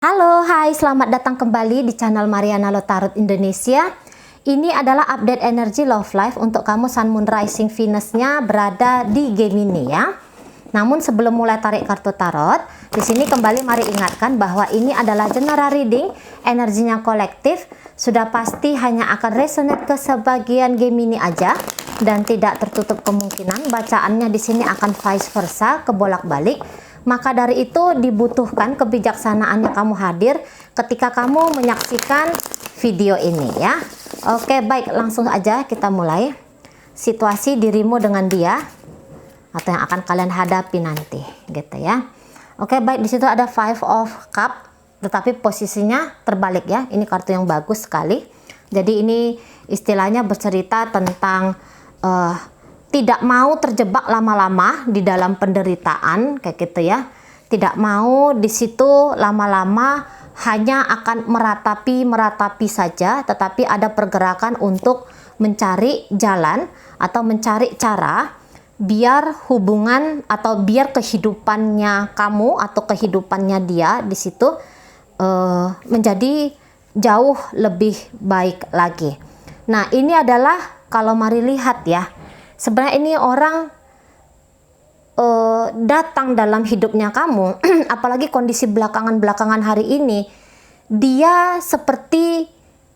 Halo, hai, selamat datang kembali di channel Mariana Lotarot Indonesia. Ini adalah update energi love life untuk kamu Sun Moon Rising Venus-nya berada di Gemini ya. Namun sebelum mulai tarik kartu tarot, di sini kembali mari ingatkan bahwa ini adalah general reading, energinya kolektif, sudah pasti hanya akan resonate ke sebagian Gemini aja dan tidak tertutup kemungkinan bacaannya di sini akan vice versa, kebolak-balik. Maka dari itu dibutuhkan kebijaksanaannya kamu hadir ketika kamu menyaksikan video ini ya. Oke, baik, langsung aja kita mulai. Situasi dirimu dengan dia atau yang akan kalian hadapi nanti gitu ya. Oke, baik, di situ ada Five of Cup tetapi posisinya terbalik ya. Ini kartu yang bagus sekali. Jadi ini istilahnya bercerita tentang tidak mau terjebak lama-lama di dalam penderitaan kayak gitu ya. Tidak mau di situ lama-lama hanya akan meratapi saja, tetapi ada pergerakan untuk mencari jalan atau mencari cara biar hubungan atau biar kehidupannya kamu atau kehidupannya dia di situ menjadi jauh lebih baik lagi. Nah, ini adalah kalau mari lihat ya. Sebenarnya ini orang datang dalam hidupnya kamu, apalagi kondisi belakangan hari ini, dia seperti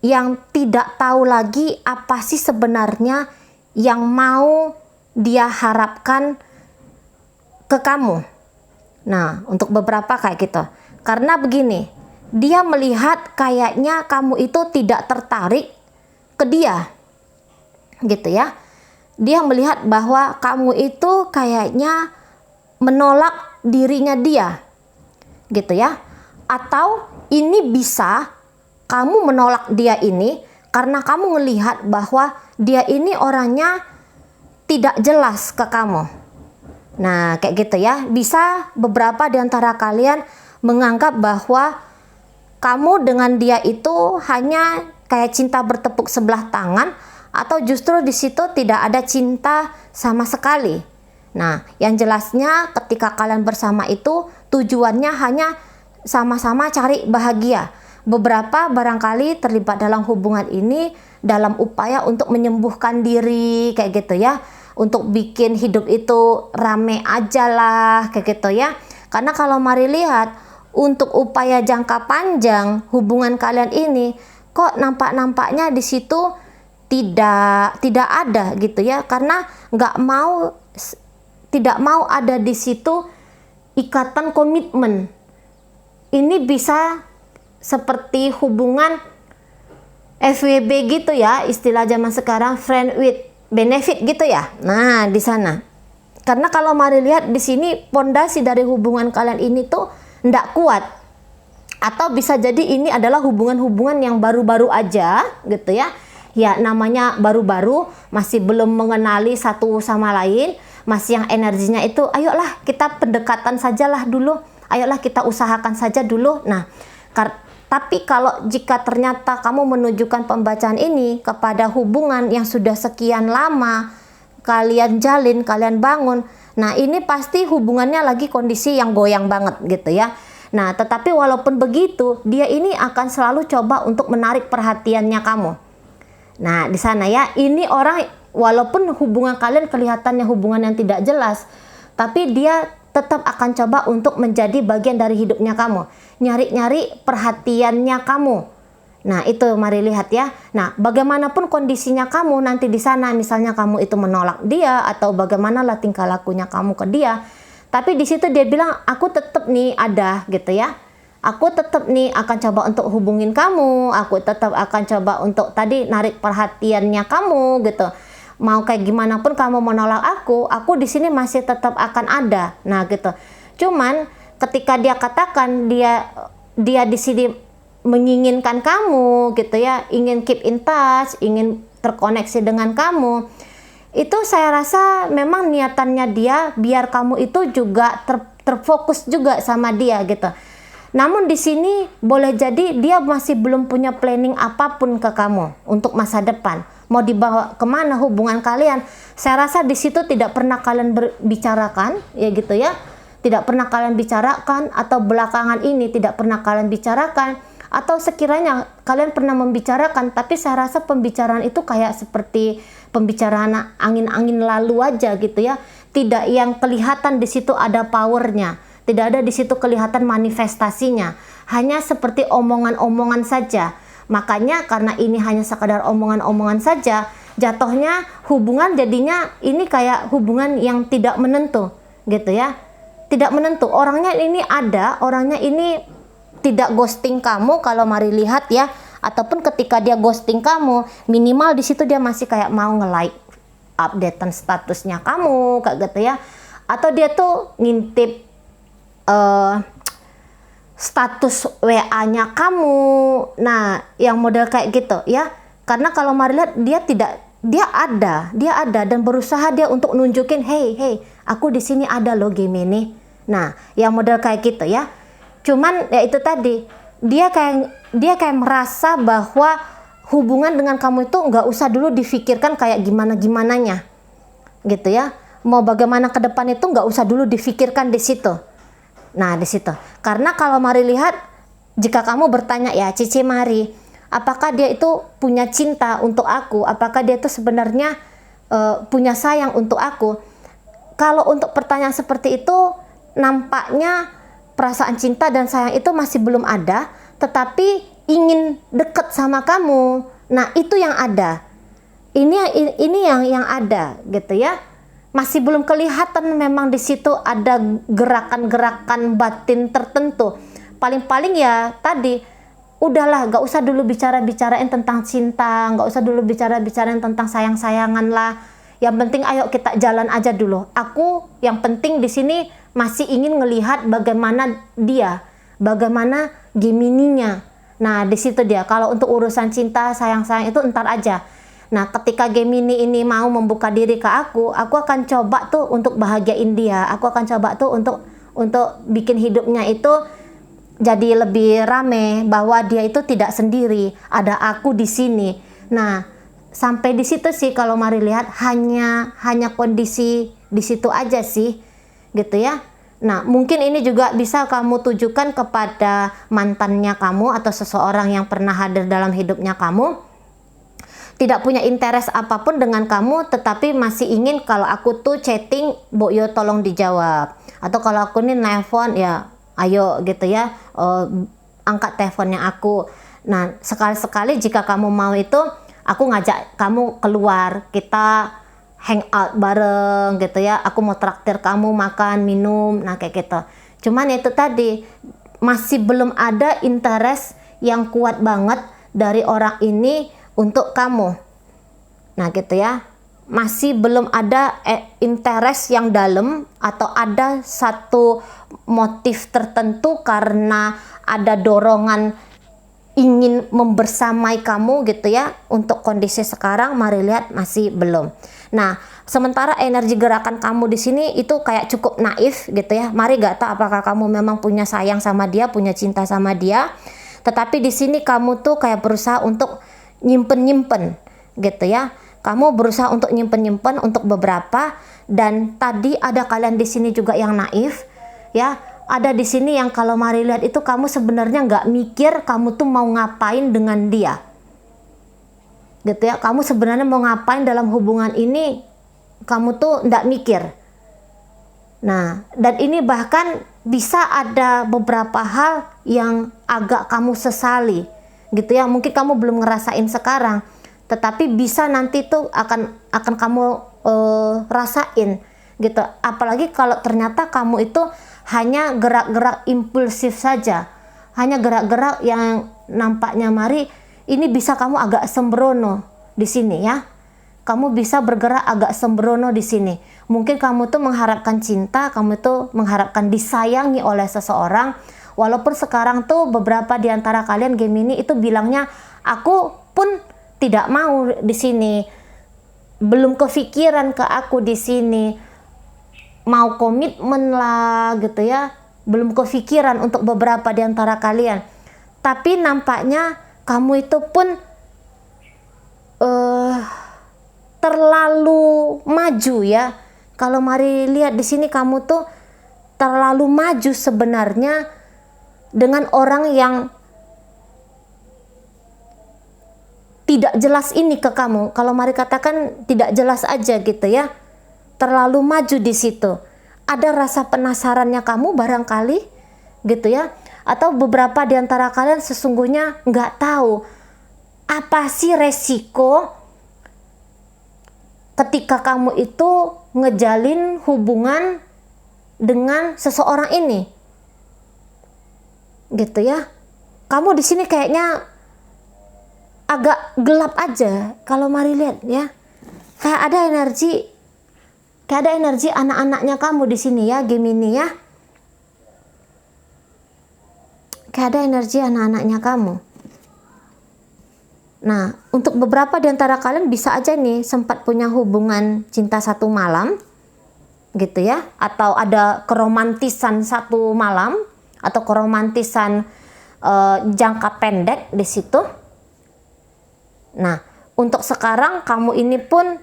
yang tidak tahu lagi apa sih sebenarnya yang mau dia harapkan ke kamu. Nah, untuk beberapa kayak gitu. Karena begini, dia melihat kayaknya kamu itu tidak tertarik ke dia. Gitu ya. Dia melihat bahwa kamu itu kayaknya menolak dirinya dia gitu ya, atau ini bisa kamu menolak dia ini karena kamu melihat bahwa dia ini orangnya tidak jelas ke kamu. Nah kayak gitu ya, bisa beberapa di antara kalian menganggap bahwa kamu dengan dia itu hanya kayak cinta bertepuk sebelah tangan, atau justru di situ tidak ada cinta sama sekali. Nah, yang jelasnya ketika kalian bersama itu tujuannya hanya sama-sama cari bahagia. Beberapa barangkali terlibat dalam hubungan ini dalam upaya untuk menyembuhkan diri kayak gitu ya. Untuk bikin hidup itu rame aja lah kayak gitu ya. Karena kalau mari lihat untuk upaya jangka panjang hubungan kalian ini kok nampaknya di situ tidak ada gitu ya, karena tidak mau ada di situ ikatan komitmen. Ini bisa seperti hubungan FWB gitu ya, istilah zaman sekarang, friend with benefit gitu ya. Nah di sana, karena kalau mari lihat di sini pondasi dari hubungan kalian ini tuh ndak kuat, atau bisa jadi ini adalah hubungan-hubungan yang baru-baru aja gitu ya. Ya namanya baru-baru, masih belum mengenali satu sama lain, masih yang energinya itu ayolah kita pendekatan sajalah dulu, ayolah kita usahakan saja dulu. Nah, tapi kalau jika ternyata kamu menunjukkan pembacaan ini kepada hubungan yang sudah sekian lama kalian jalin, kalian bangun, nah ini pasti hubungannya lagi kondisi yang goyang banget gitu ya. Nah, tetapi walaupun begitu, dia ini akan selalu coba untuk menarik perhatiannya kamu. Nah di sana ya, ini orang walaupun hubungan kalian kelihatannya hubungan yang tidak jelas, tapi dia tetap akan coba untuk menjadi bagian dari hidupnya kamu, nyari-nyari perhatiannya kamu. Nah itu mari lihat ya. Nah bagaimanapun kondisinya kamu nanti di sana, misalnya kamu itu menolak dia atau bagaimanalah tingkah lakunya kamu ke dia, tapi di situ dia bilang aku tetap nih ada gitu ya. Aku tetap nih akan coba untuk hubungin kamu, aku tetap akan coba untuk tadi narik perhatiannya kamu gitu. Mau kayak gimana pun kamu menolak aku di sini masih tetap akan ada. Nah gitu. Cuman ketika dia katakan dia di sini menginginkan kamu gitu ya, ingin keep in touch, ingin terkoneksi dengan kamu. Itu saya rasa memang niatannya dia biar kamu itu juga terfokus juga sama dia gitu. Namun di sini boleh jadi dia masih belum punya planning apapun ke kamu untuk masa depan. Mau dibawa kemana hubungan kalian? Saya rasa di situ tidak pernah kalian berbicarakan, ya gitu ya. tidak pernah kalian bicarakan, atau belakangan ini tidak pernah kalian bicarakan, atau sekiranya kalian pernah membicarakan tapi saya rasa pembicaraan itu kayak seperti pembicaraan angin-angin lalu aja gitu ya, tidak yang kelihatan di situ ada powernya, tidak ada di situ kelihatan manifestasinya, hanya seperti omongan-omongan saja. Makanya karena ini hanya sekadar omongan-omongan saja, jatuhnya hubungan jadinya ini kayak hubungan yang tidak menentu gitu ya, tidak menentu. Orangnya ini ada, orangnya ini tidak ghosting kamu kalau Mari lihat ya, ataupun ketika dia ghosting kamu, minimal di situ dia masih kayak mau nge-like updatean statusnya kamu kayak gitu ya, atau dia tuh ngintip status WA-nya kamu. Nah, yang model kayak gitu ya. Karena kalau Mari lihat dia ada dan berusaha dia untuk nunjukin, hey, aku di sini ada loh Gemini. Nah, yang model kayak gitu ya. Cuman ya itu tadi, dia kayak merasa bahwa hubungan dengan kamu itu nggak usah dulu difikirkan kayak gimana-gimananya. Gitu ya. Mau bagaimana ke depan itu nggak usah dulu difikirkan di situ. Nah, di situ. Karena kalau Mari lihat, jika kamu bertanya ya, Cici Mari, apakah dia itu punya cinta untuk aku? Apakah dia itu sebenarnya punya sayang untuk aku? Kalau untuk pertanyaan seperti itu, nampaknya perasaan cinta dan sayang itu masih belum ada, tetapi ingin dekat sama kamu. Nah, itu yang ada. Ini yang ada, gitu ya. Masih belum kelihatan memang di situ ada gerakan-gerakan batin tertentu. Paling-paling ya tadi, udahlah, gak usah dulu bicarain tentang cinta, gak usah dulu bicarain tentang sayang-sayangan lah. Yang penting ayo kita jalan aja dulu. Aku yang penting di sini masih ingin ngelihat bagaimana dia, bagaimana Gemininya. Nah, di situ dia. Kalau untuk urusan cinta, sayang-sayang itu entar aja. Nah, ketika Gemini ini mau membuka diri ke aku akan coba tuh untuk bahagiain dia. Aku akan coba tuh untuk bikin hidupnya itu jadi lebih rame, bahwa dia itu tidak sendiri, ada aku di sini. Nah, sampai di situ sih kalau Mari lihat, hanya kondisi di situ aja sih, gitu ya. Nah, mungkin ini juga bisa kamu tujukan kepada mantannya kamu atau seseorang yang pernah hadir dalam hidupnya kamu. Tidak punya interest apapun dengan kamu, tetapi masih ingin kalau aku tuh chatting, Boyo tolong dijawab. Atau kalau aku nih nelpon, ya ayo gitu ya, angkat teleponnya aku. Nah, sekali-sekali jika kamu mau itu, aku ngajak kamu keluar, kita hangout bareng gitu ya. Aku mau traktir kamu makan, minum, nah kayak gitu. Cuman itu tadi, masih belum ada interest yang kuat banget dari orang ini untuk kamu. Nah gitu ya, masih belum ada interest yang dalam, atau ada satu motif tertentu karena ada dorongan ingin membersamai kamu gitu ya. Untuk kondisi sekarang Mari lihat masih belum. Nah, sementara energi gerakan kamu di sini itu kayak cukup naif gitu ya. Mari gak tahu apakah kamu memang punya sayang sama dia, punya cinta sama dia. Tetapi di sini kamu tuh kayak berusaha untuk nyimpen gitu ya. Kamu berusaha untuk nyimpen untuk beberapa, dan tadi ada kalian di sini juga yang naif ya. Ada di sini yang kalau Mari lihat itu kamu sebenarnya nggak mikir kamu tuh mau ngapain dengan dia. Gitu ya. Kamu sebenarnya mau ngapain dalam hubungan ini, kamu tuh nggak mikir. Nah, dan ini bahkan bisa ada beberapa hal yang agak kamu sesali gitu ya. Mungkin kamu belum ngerasain sekarang, tetapi bisa nanti tuh akan kamu rasain gitu. Apalagi kalau ternyata kamu itu hanya gerak-gerak impulsif saja, hanya gerak-gerak yang nampaknya Mari ini bisa kamu agak sembrono di sini ya. Kamu bisa bergerak agak sembrono di sini. Mungkin kamu tuh mengharapkan cinta, kamu tuh mengharapkan disayangi oleh seseorang. Walaupun sekarang tuh beberapa di antara kalian Gemini itu bilangnya, aku pun tidak mau di sini, belum kepikiran ke aku di sini, mau komitmen lah gitu ya, belum kepikiran untuk beberapa di antara kalian. Tapi nampaknya kamu itu pun terlalu maju ya. Kalau Mari lihat di sini kamu tuh terlalu maju sebenarnya dengan orang yang tidak jelas ini ke kamu. Kalau mari katakan tidak jelas aja gitu ya, terlalu maju di situ. Ada rasa penasarannya kamu barangkali gitu ya, atau beberapa di antara kalian sesungguhnya nggak tahu apa sih resiko ketika kamu itu ngejalin hubungan dengan seseorang ini, gitu ya. Kamu di sini kayaknya agak gelap aja. Kalau mari lihat ya, kayak ada energi anak-anaknya kamu di sini ya, Gemini ya. Kayak ada energi anak-anaknya kamu. Nah, untuk beberapa di antara kalian bisa aja nih sempat punya hubungan cinta satu malam, gitu ya, atau ada keromantisan satu malam, atau keromantisan jangka pendek di situ. Nah, untuk sekarang kamu ini pun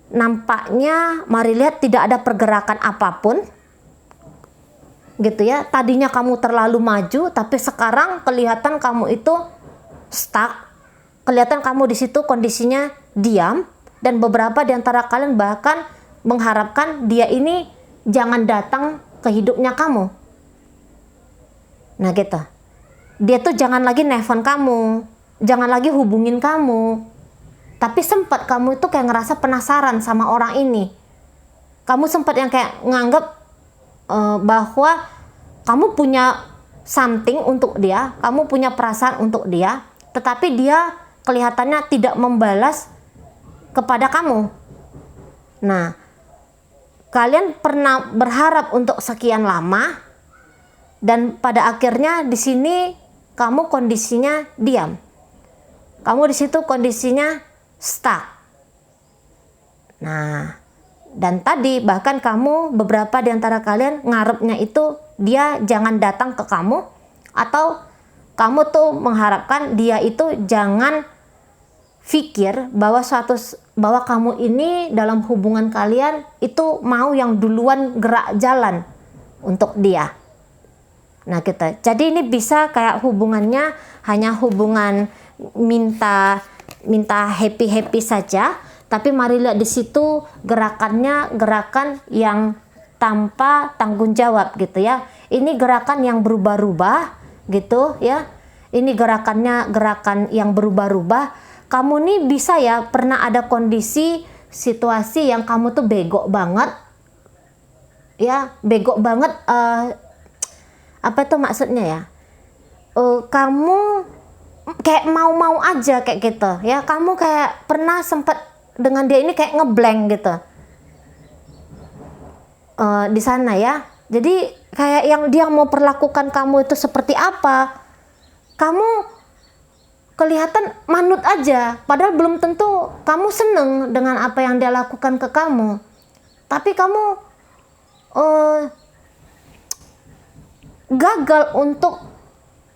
nampaknya, mari lihat, tidak ada pergerakan apapun, gitu ya. Tadinya kamu terlalu maju, tapi sekarang kelihatan kamu itu stuck. Kelihatan kamu di situ kondisinya diam, dan beberapa di antara kalian bahkan mengharapkan dia ini jangan datang ke hidupnya kamu. Nah gitu. Dia tuh jangan lagi nelfon kamu, jangan lagi hubungin kamu. Tapi sempat kamu itu kayak ngerasa penasaran sama orang ini. Kamu sempat yang kayak nganggep bahwa kamu punya something untuk dia, kamu punya perasaan untuk dia, tetapi dia kelihatannya tidak membalas kepada kamu. Nah, kalian pernah berharap untuk sekian lama, dan pada akhirnya di sini kamu kondisinya diam. Kamu di situ kondisinya stuck. Nah, dan tadi bahkan kamu, beberapa di antara kalian ngarepnya itu dia jangan datang ke kamu, atau kamu tuh mengharapkan dia itu jangan pikir bahwa kamu ini dalam hubungan kalian itu mau yang duluan gerak jalan untuk dia. Nah gitu. Jadi ini bisa kayak hubungannya hanya hubungan minta happy saja, tapi mari lihat di situ gerakannya gerakan yang tanpa tanggung jawab gitu ya. Ini gerakan yang berubah-ubah gitu ya. Ini gerakannya gerakan yang berubah-ubah. Kamu nih bisa ya pernah ada kondisi situasi yang kamu tuh bego banget ya, bego banget, apa itu maksudnya ya, kamu kayak mau aja kayak gitu ya, kamu kayak pernah sempat dengan dia ini kayak ngeblank gitu di sana ya. Jadi kayak yang dia mau perlakukan kamu itu seperti apa, kamu kelihatan manut aja, padahal belum tentu kamu seneng dengan apa yang dia lakukan ke kamu. Tapi kamu gagal untuk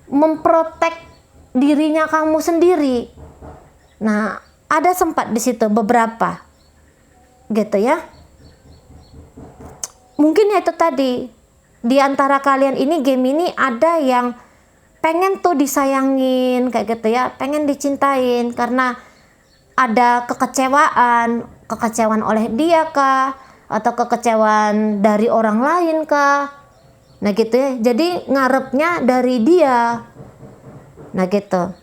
memprotek dirinya kamu sendiri. Nah, ada sempat di situ beberapa gitu ya. Mungkin itu tadi, di antara kalian ini Gemini ada yang pengen tuh disayangin kayak gitu ya, pengen dicintain karena ada kekecewaan oleh dia kah, atau kekecewaan dari orang lain kah. Nah gitu ya, jadi ngarepnya dari dia. Nah gitu.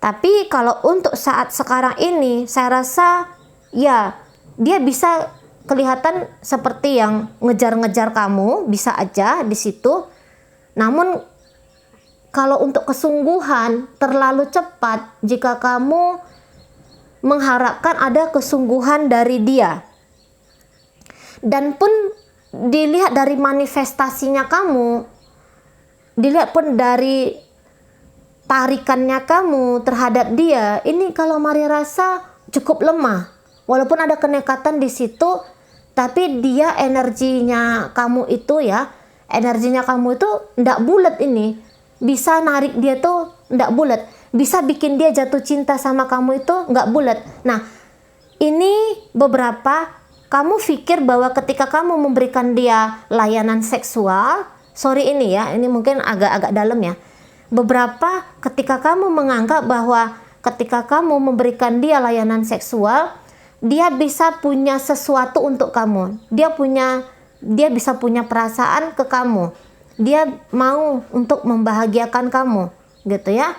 Tapi kalau untuk saat sekarang ini, saya rasa ya dia bisa kelihatan seperti yang ngejar-ngejar kamu, bisa aja di situ. Namun kalau untuk kesungguhan terlalu cepat jika kamu mengharapkan ada kesungguhan dari dia. Dan pun dilihat dari manifestasinya kamu, dilihat pun dari tarikannya kamu terhadap dia, ini kalau mari rasa cukup lemah. Walaupun ada kenekatan di situ, tapi dia energinya kamu itu ndak bulat ini. Bisa narik dia tuh ndak bulat, bisa bikin dia jatuh cinta sama kamu itu nggak bulat. Nah, ini beberapa kamu pikir bahwa ketika kamu memberikan dia layanan seksual, sorry ini ya, ini mungkin agak-agak dalam ya. Beberapa ketika kamu menganggap bahwa ketika kamu memberikan dia layanan seksual, dia bisa punya sesuatu untuk kamu. Dia bisa punya perasaan ke kamu. Dia mau untuk membahagiakan kamu, gitu ya.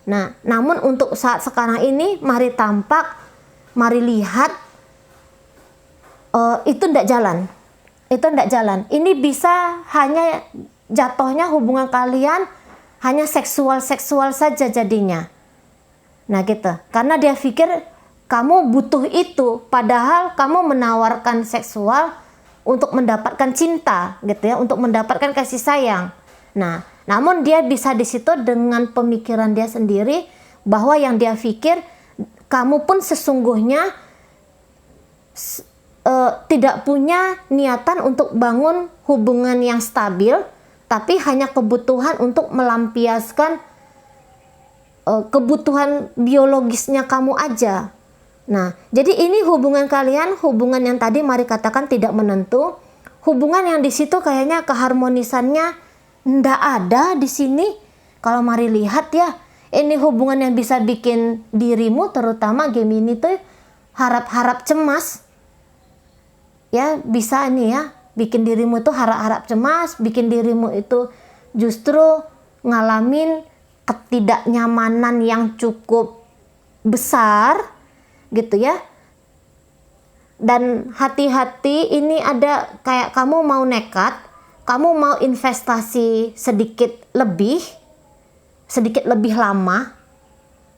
Nah, namun untuk saat sekarang ini, mari lihat, itu tidak jalan. Itu tidak jalan. Ini bisa hanya jatuhnya hubungan kalian hanya seksual saja jadinya. Nah gitu. Karena dia pikir kamu butuh itu, padahal kamu menawarkan seksual untuk mendapatkan cinta, gitu ya, untuk mendapatkan kasih sayang. Nah, namun dia bisa di situ dengan pemikiran dia sendiri bahwa yang dia pikir kamu pun sesungguhnya tidak punya niatan untuk bangun hubungan yang stabil, tapi hanya kebutuhan untuk melampiaskan kebutuhan biologisnya kamu aja. Nah, jadi ini hubungan kalian, hubungan yang tadi mari katakan tidak menentu, hubungan yang di situ kayaknya keharmonisannya ndak ada di sini. Kalau mari lihat ya, ini hubungan yang bisa bikin dirimu, terutama Gemini tuh harap-harap cemas. Ya, bisa ini ya, bikin dirimu tuh harap-harap cemas, bikin dirimu itu justru ngalamin ketidaknyamanan yang cukup besar, gitu ya. Dan hati-hati, ini ada kayak kamu mau nekat, kamu mau investasi sedikit lebih lama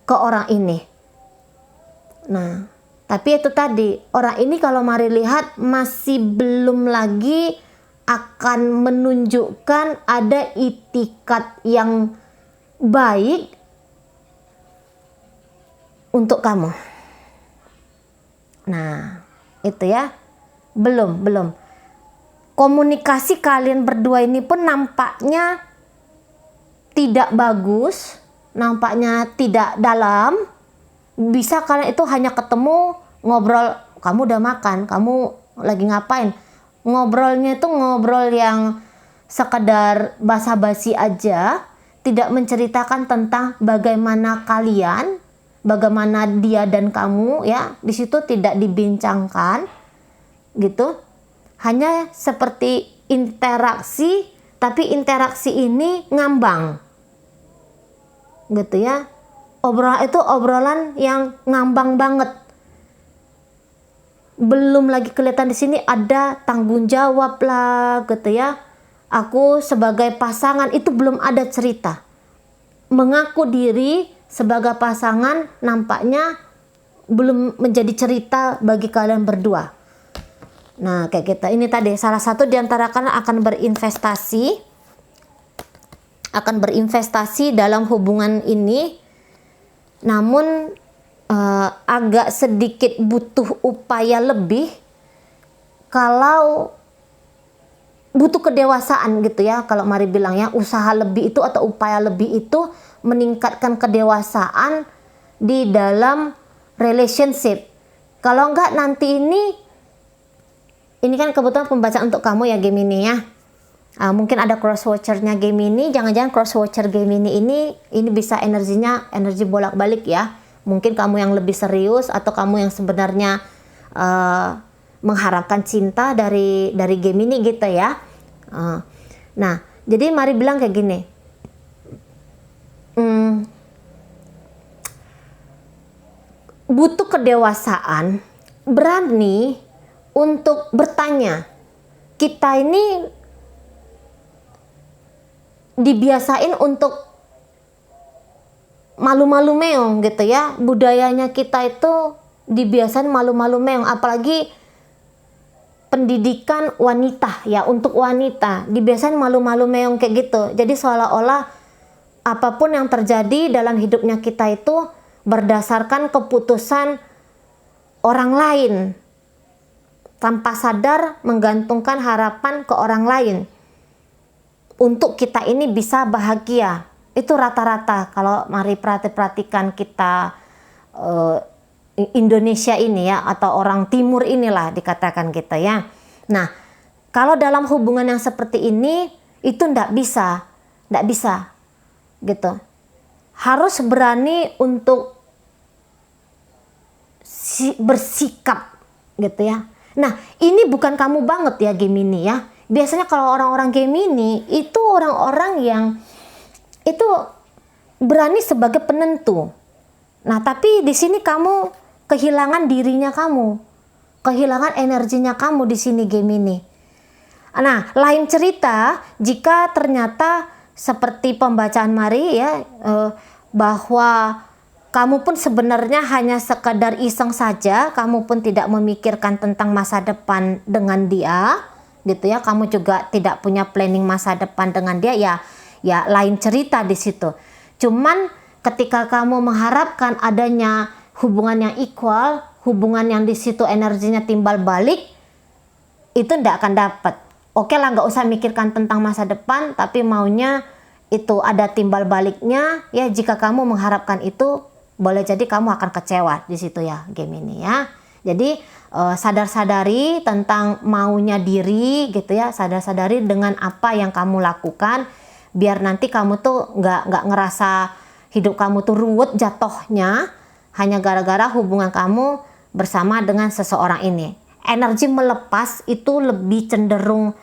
ke orang ini. Nah, tapi itu tadi, orang ini kalau mari lihat masih belum lagi akan menunjukkan ada itikat yang baik untuk kamu. Nah, itu ya. Belum. Komunikasi kalian berdua ini pun nampaknya tidak bagus, nampaknya tidak dalam. Bisa kalian itu hanya ketemu, ngobrol, kamu udah makan, kamu lagi ngapain. Ngobrolnya itu ngobrol yang sekedar basa-basi aja, tidak menceritakan tentang bagaimana kalian, bagaimana dia dan kamu ya, di situ tidak dibincangkan gitu. Hanya seperti interaksi, tapi interaksi ini ngambang. Gitu ya. Obrolan yang ngambang banget. Belum lagi kelihatan di sini ada tanggung jawab lah gitu ya. Aku sebagai pasangan itu belum ada cerita. Mengaku diri sebagai pasangan nampaknya belum menjadi cerita bagi kalian berdua. Nah, kayak kita ini tadi salah satu di antara kalian akan berinvestasi dalam hubungan ini, namun agak sedikit butuh upaya lebih, kalau butuh kedewasaan gitu ya. Kalau mari bilang ya, usaha lebih itu atau upaya lebih itu meningkatkan kedewasaan di dalam relationship. Kalau enggak nanti ini kan kebetulan pembacaan untuk kamu ya Gemini ya. Mungkin ada cross watcher-nya Gemini, jangan-jangan cross watcher Gemini ini bisa energi bolak-balik ya. Mungkin kamu yang lebih serius atau kamu yang sebenarnya mengharapkan cinta dari Gemini gitu ya. Nah, jadi mari bilang kayak gini. Butuh kedewasaan, berani untuk bertanya. Kita ini dibiasain untuk malu-malu meong gitu ya. Budayanya kita itu dibiasain malu-malu meong, apalagi pendidikan wanita ya, untuk wanita dibiasain malu-malu meong kayak gitu. Jadi seolah-olah apapun yang terjadi dalam hidupnya kita itu berdasarkan keputusan orang lain, tanpa sadar menggantungkan harapan ke orang lain untuk kita ini bisa bahagia. Itu rata-rata kalau mari perhatikan kita Indonesia ini ya, atau orang timur inilah dikatakan kita ya. Nah, kalau dalam hubungan yang seperti ini itu ndak bisa gitu. Harus berani untuk bersikap gitu ya. Nah, ini bukan kamu banget ya Gemini ya. Biasanya kalau orang-orang Gemini itu orang-orang yang itu berani sebagai penentu. Nah, tapi di sini kamu kehilangan dirinya kamu, kehilangan energinya kamu di sini Gemini. Nah, lain cerita jika ternyata seperti pembacaan Mari ya, bahwa kamu pun sebenarnya hanya sekadar iseng saja, kamu pun tidak memikirkan tentang masa depan dengan dia, gitu ya. Kamu juga tidak punya planning masa depan dengan dia ya lain cerita di situ. Cuman ketika kamu mengharapkan adanya hubungan yang equal, hubungan yang di situ energinya timbal balik, itu ndak akan dapat. Oke lah, nggak usah mikirkan tentang masa depan, tapi maunya itu ada timbal baliknya ya. Jika kamu mengharapkan itu, boleh jadi kamu akan kecewa di situ ya Gemini ya. Jadi sadar-sadari tentang maunya diri gitu ya, sadar-sadari dengan apa yang kamu lakukan, biar nanti kamu tuh nggak ngerasa hidup kamu tuh ruwet jatuhnya hanya gara-gara hubungan kamu bersama dengan seseorang ini. Energi melepas itu lebih cenderung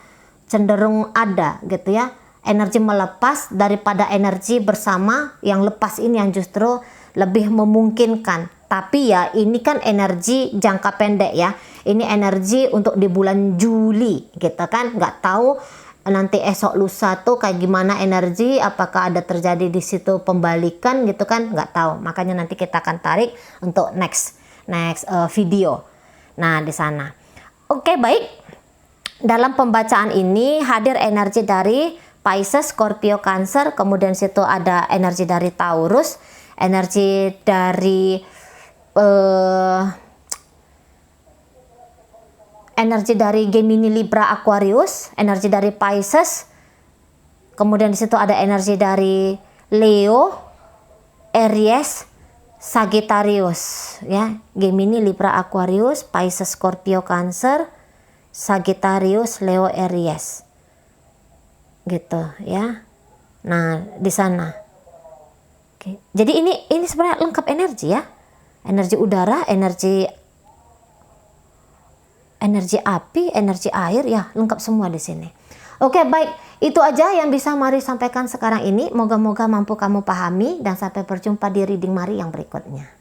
ada gitu ya. Energi melepas daripada energi bersama, yang lepas ini yang justru lebih memungkinkan. Tapi ya ini kan energi jangka pendek ya. Ini energi untuk di bulan Juli gitu kan. Nggak tahu nanti esok lusa tuh kayak gimana energi, apakah ada terjadi di situ pembalikan gitu kan, nggak tahu. Makanya nanti kita akan tarik untuk next video. Nah, di sana. Oke, baik. Dalam pembacaan ini hadir energi dari Pisces, Scorpio, Cancer, kemudian situ ada energi dari Taurus, energi dari Gemini, Libra, Aquarius, energi dari Pisces, kemudian di situ ada energi dari Leo, Aries, Sagittarius ya. Gemini, Libra, Aquarius, Pisces, Scorpio, Cancer, Sagittarius, Leo, Aries gitu ya. Nah, di sana. Oke. Jadi ini sebenarnya lengkap energi ya. Energi udara, energi api, energi air ya, lengkap semua di sini. Oke, baik. Itu aja yang bisa Mari sampaikan sekarang ini. Moga-moga mampu kamu pahami, dan sampai berjumpa di reading Mari yang berikutnya.